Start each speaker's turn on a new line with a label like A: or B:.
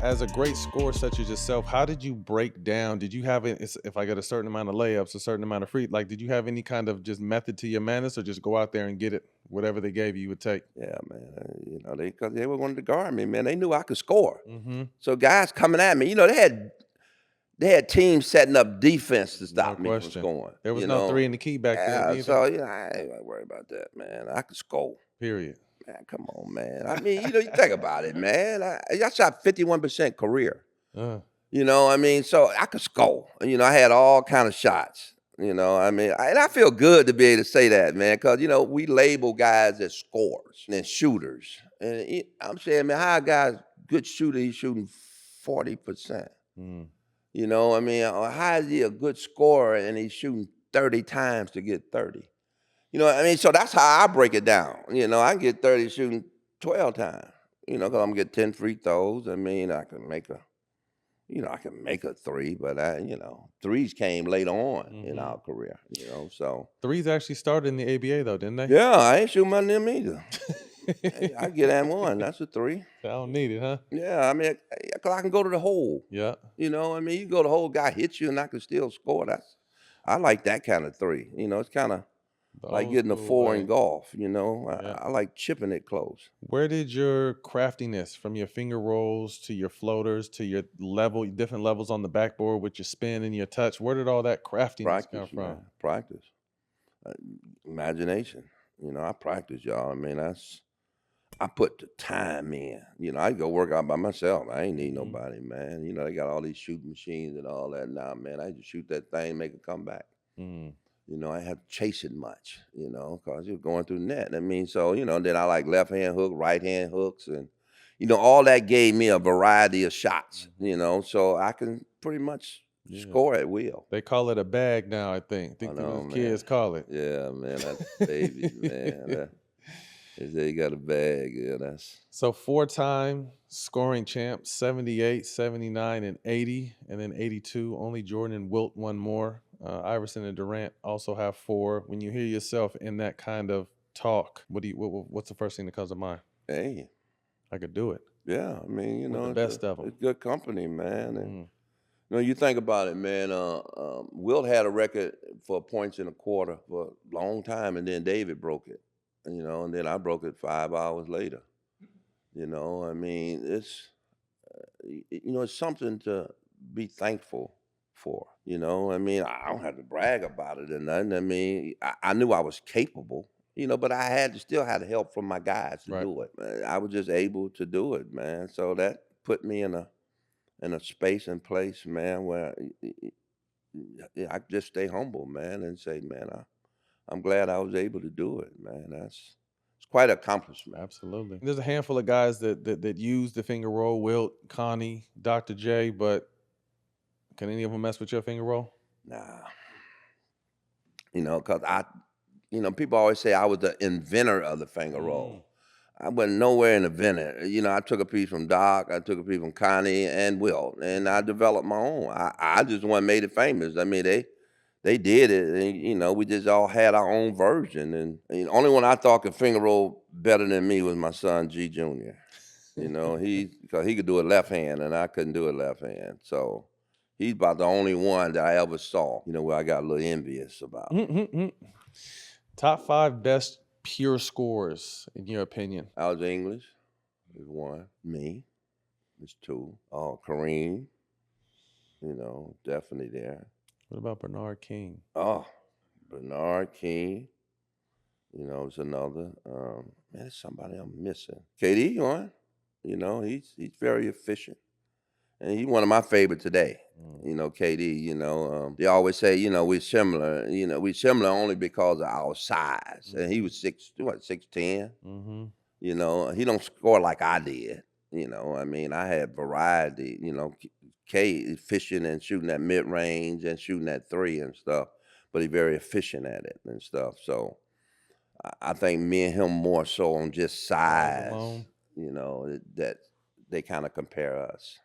A: As a great scorer such as yourself, how did you break down? Did you have it? If I got a certain amount of layups, a certain amount of free, like, did you have any kind of just method to your madness, or just go out there and get it, whatever they gave you, you would take?
B: Yeah, man. Because they were wanted to guard me, man. They knew I could score.
A: Mm-hmm.
B: So guys coming at me, they had teams setting up defense to
A: No
B: stop me from
A: question.
B: scoring.
A: There was no three in the key back then
B: Yeah.
A: either.
B: So I ain't gonna worry about that, man. I could score.
A: Period.
B: Man, come on, man. I mean, you think about it, man. I shot 51% career.
A: Uh,
B: So I could score. I had all kind of shots. And I feel good to be able to say that, man, because we label guys as scorers and shooters. And I'm saying, man, how a guy's good shooter, he's shooting 40%.
A: mm,
B: Or how is he a good scorer and he's shooting 30 times to get 30? So that's how I break it down. I can get 30 shooting 12 times, because I'm gonna get 10 free throws. I can make a three, but threes came later on in
A: mm-hmm.
B: our career, so
A: Threes actually started in the ABA though, didn't they?
B: yeah, I ain't shooting my them either. Hey, I get that one. That's a three.
A: I don't need it, huh?
B: Yeah, 'cause I can go to the hole.
A: Yeah.
B: You go to the hole, guy hits you, and I can still score. I like that kind of three. It's kind of
A: The
B: like
A: old
B: getting a
A: school
B: four in
A: way.
B: golf.
A: Yeah.
B: I like chipping it close.
A: Where did your craftiness, from your finger rolls to your floaters to your different levels on the backboard with your spin and your touch, where did all that craftiness come
B: Practice,
A: from?
B: man. Practice. Uh, Imagination. I practice, y'all. I put the time in. I go work out by myself. I ain't need
A: Mhm.
B: nobody, man. They got all these shooting machines and all that now, man. I just shoot that thing, make it come back.
A: Mm.
B: I have to chase it much, because you're going through the net. Then I like left hand hook, right hand hooks, and all that gave me a variety of shots,
A: Mhm.
B: so I can pretty much
A: Yeah.
B: score at will.
A: They call it a bag now, I think. I
B: I
A: think
B: know,
A: the
B: man.
A: kids call it.
B: Yeah, man, that's babies, man. They say you got a bag. Yeah, that's
A: So four-time scoring champ, 78, 79, and 80, and then 82. Only Jordan and Wilt one more. Iverson and Durant also have four. When you hear yourself in that kind of talk, what's the first thing that comes to mind?
B: hey,
A: I could do it.
B: yeah.
A: With the best of them.
B: It's good company, man. And
A: Mm.
B: you think about it, man. Wilt had a record for points in a quarter for a long time, and then David broke it. And then I broke it 5 hours later. It's something to be thankful for. I don't have to brag about it or nothing. I knew I was capable. But I still had help from my guys to
A: Right.
B: do it. I was just able to do it, man. So that put me in a space and place, man, where I just stay humble, man, and say, man, I'm glad I was able to do it, man. It's quite an accomplishment.
A: Absolutely. There's a handful of guys that use the finger roll, Wilt, Connie, Dr. J, but can any of them mess with your finger roll?
B: Nah, because people always say I was the inventor of the finger
A: Mm.
B: roll. I wasn't nowhere an inventor. I took a piece from Doc, I took a piece from Connie and Will, and I developed my own. I just one made it famous. They did it, and we just all had our own version. And the only one I thought could finger roll better than me was my son G Junior. Because he could do it left hand, and I couldn't do it left hand. So he's about the only one that I ever saw. Where I got a little envious about.
A: Mm-mm-mm. Top five best pure scores, in your opinion.
B: I was English is one. Me is two. Oh, Kareem, definitely there.
A: What about Bernard King?
B: Oh, Bernard King, is another. Man, there's somebody I'm missing. KD one. He's very efficient. And he's one of my favorite today.
A: Mm.
B: KD, they always say, we're similar. We're similar only because of our size. And he was 6'10".
A: Mm-hmm.
B: He don't score like I did. I had variety, K efficient and shooting that mid range and shooting that three and stuff, but he's very efficient at it and stuff. So I think me and him more so on just
A: Size
B: size,
A: alone.
B: that they kind of compare us.